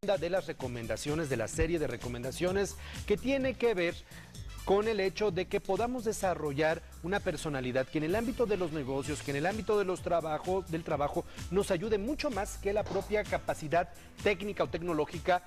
de las recomendaciones, de la serie de recomendaciones que tiene que ver con el hecho de que podamos desarrollar una personalidad que en el ámbito de los negocios, que en el ámbito de del trabajo, nos ayude mucho más que la propia capacidad técnica o tecnológica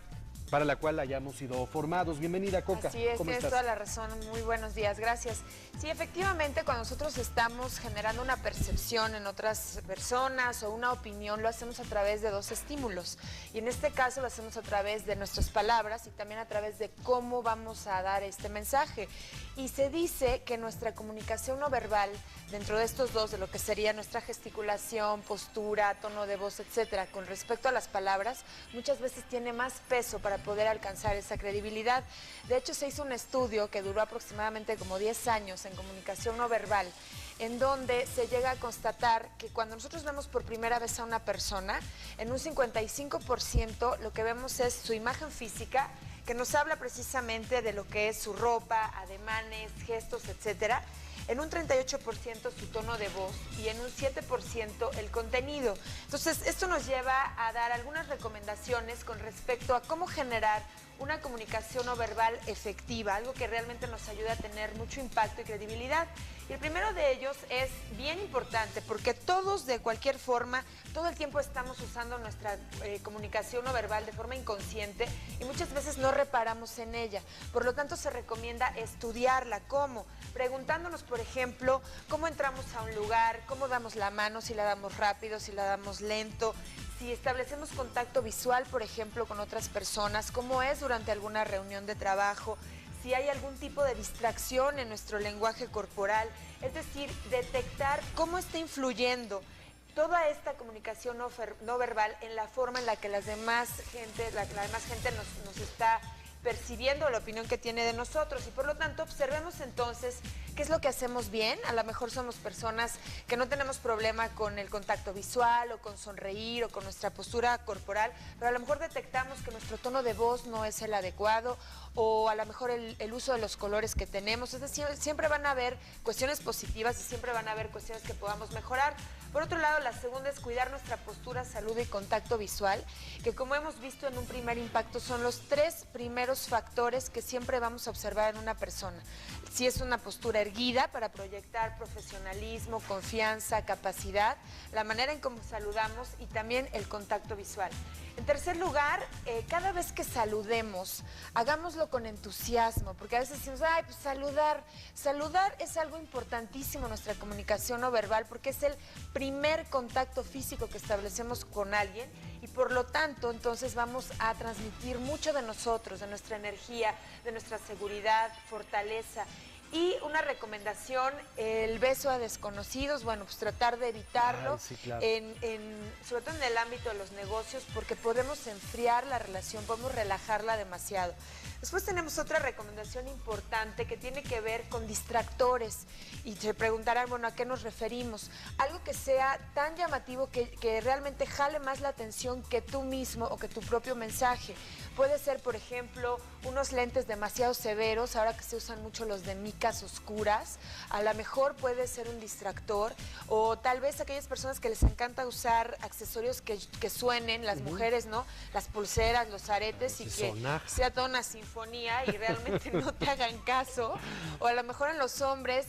para la cual hayamos sido formados. Bienvenida, Coca. Así es, ¿Cómo tienes estás? toda la razón. Muy buenos días, gracias. Sí, efectivamente, cuando nosotros estamos generando una percepción en otras personas o una opinión, lo hacemos a través de dos estímulos. Y en este caso lo hacemos a través de nuestras palabras y también a través de cómo vamos a dar este mensaje. Y se dice que nuestra comunicación no verbal, dentro de estos dos, de lo que sería nuestra gesticulación, postura, tono de voz, etcétera, con respecto a las palabras, muchas veces tiene más peso para poder alcanzar esa credibilidad. De hecho, se hizo un estudio que duró aproximadamente como 10 años en comunicación no verbal, en donde se llega a constatar que cuando nosotros vemos por primera vez a una persona, en un 55% lo que vemos es su imagen física, que nos habla precisamente de lo que es su ropa, ademanes, gestos, etcétera. En un 38% su tono de voz y en un 7% el contenido. Entonces, esto nos lleva a dar algunas recomendaciones con respecto a cómo generar una comunicación no verbal efectiva, algo que realmente nos ayude a tener mucho impacto y credibilidad. Y el primero de ellos es bien importante porque todos, de cualquier forma, todo el tiempo estamos usando nuestra comunicación no verbal de forma inconsciente y muchas veces no reparamos en ella. Por lo tanto, se recomienda estudiarla. ¿Cómo? Preguntándonos, por ejemplo, cómo entramos a un lugar, cómo damos la mano, si la damos rápido, si la damos lento, si establecemos contacto visual, por ejemplo, con otras personas, cómo es durante alguna reunión de trabajo, si hay algún tipo de distracción en nuestro lenguaje corporal, es decir, detectar cómo está influyendo toda esta comunicación no verbal en la forma en la que la demás gente nos está percibiendo la opinión que tiene de nosotros y por lo tanto observemos entonces qué es lo que hacemos bien. A lo mejor somos personas que no tenemos problema con el contacto visual o con sonreír o con nuestra postura corporal, pero a lo mejor detectamos que nuestro tono de voz no es el adecuado o a lo mejor el uso de los colores que tenemos. Es decir, siempre van a haber cuestiones positivas y siempre van a haber cuestiones que podamos mejorar. Por otro lado, la segunda es cuidar nuestra postura, salud y contacto visual, que como hemos visto en un primer impacto son los 3 primeros factores que siempre vamos a observar en una persona. Si es una postura erguida para proyectar profesionalismo, confianza, capacidad, la manera en cómo saludamos y también el contacto visual. En tercer lugar, cada vez que saludemos, hagámoslo con entusiasmo, porque a veces decimos, ay, pues saludar. Saludar es algo importantísimo en nuestra comunicación no verbal, porque es el primer contacto físico que establecemos con alguien y por lo tanto, entonces vamos a transmitir mucho de nosotros, de nuestra energía, de nuestra seguridad, fortaleza. Y una recomendación, el beso a desconocidos, bueno, pues tratar de evitarlo, Ay, sí, claro. sobre todo en el ámbito de los negocios, porque podemos enfriar la relación, podemos relajarla demasiado. Después tenemos otra recomendación importante que tiene que ver con distractores y se preguntarán, bueno, ¿a qué nos referimos? Algo que sea tan llamativo que realmente jale más la atención que tú mismo o que tu propio mensaje. Puede ser, por ejemplo, unos lentes demasiado severos, ahora que se usan mucho los de micas oscuras, a lo mejor puede ser un distractor, o tal vez aquellas personas que les encanta usar accesorios que suenen, las mujeres, ¿no? Las pulseras, los aretes, y que sea toda una sinfonía y realmente no te hagan caso, o a lo mejor en los hombres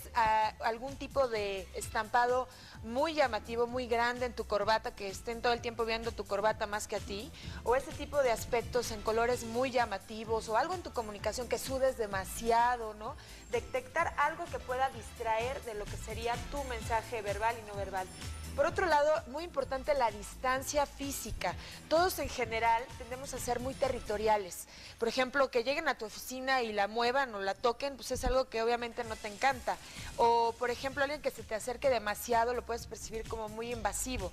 algún tipo de estampado muy llamativo, muy grande en tu corbata, que estén todo el tiempo viendo tu corbata más que a ti, o ese tipo de aspectos en colores muy llamativos, o algo en tu comunicación que sudes demasiado, ¿no? Detectar algo que pueda distraer de lo que sería tu mensaje verbal y no verbal. Por otro lado, muy importante la distancia física. Todos en general tendemos a ser muy territoriales. Por ejemplo, que lleguen a tu oficina y la muevan o la toquen, pues es algo que obviamente no te encanta. O, por ejemplo, alguien que se te acerque demasiado lo puedes percibir como muy invasivo.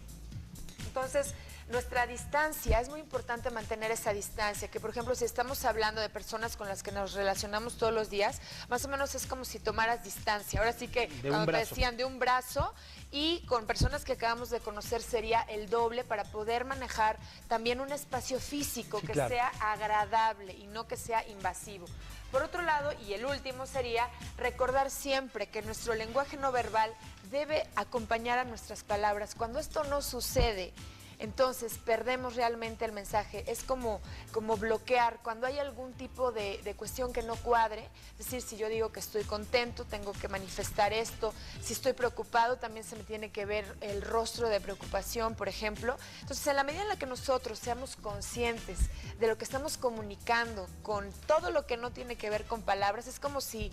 Entonces, nuestra distancia, es muy importante mantener esa distancia, que por ejemplo si estamos hablando de personas con las que nos relacionamos todos los días, más o menos es como si tomaras distancia. Ahora sí que cuando te decían de un brazo, y con personas que acabamos de conocer sería el doble para poder manejar también un espacio físico que sea agradable y no que sea invasivo. Por otro lado, y el último sería recordar siempre que nuestro lenguaje no verbal debe acompañar a nuestras palabras. Cuando esto no sucede, entonces perdemos realmente el mensaje. Es como bloquear cuando hay algún tipo de cuestión que no cuadre. Es decir, si yo digo que estoy contento, tengo que manifestar esto. Si estoy preocupado, también se me tiene que ver el rostro de preocupación, por ejemplo. Entonces, en la medida en la que nosotros seamos conscientes de lo que estamos comunicando con todo lo que no tiene que ver con palabras, es como si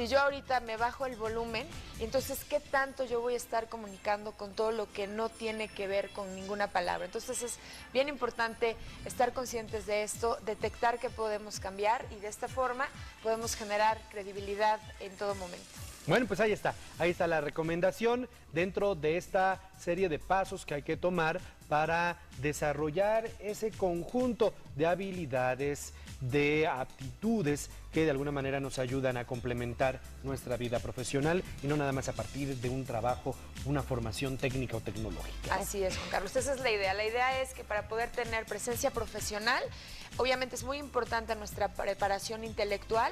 yo ahorita me bajo el volumen, y entonces, ¿qué tanto yo voy a estar comunicando con todo lo que no tiene que ver con ninguna palabra? Entonces, es bien importante estar conscientes de esto, detectar que podemos cambiar y de esta forma podemos generar credibilidad en todo momento. Bueno, pues ahí está la recomendación dentro de esta serie de pasos que hay que tomar para desarrollar ese conjunto de habilidades, de aptitudes que de alguna manera nos ayudan a complementar nuestra vida profesional y no nada más a partir de un trabajo, una formación técnica o tecnológica, ¿no? Así es, Juan Carlos, esa es la idea. La idea es que para poder tener presencia profesional, obviamente es muy importante nuestra preparación intelectual,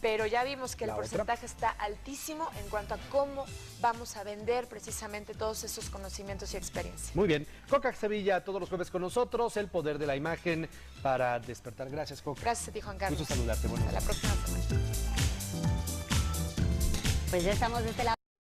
pero ya vimos que el porcentaje está altísimo en cuanto a cómo vamos a vender precisamente todos esos conocimientos y experiencias. Muy bien. Coca Sevilla, todos los jueves con nosotros, el poder de la imagen para despertar. Gracias, Coca. Gracias a ti, Juan Carlos. Gusto saludarte. Bueno, hasta la próxima semana. Pues ya estamos de este lado.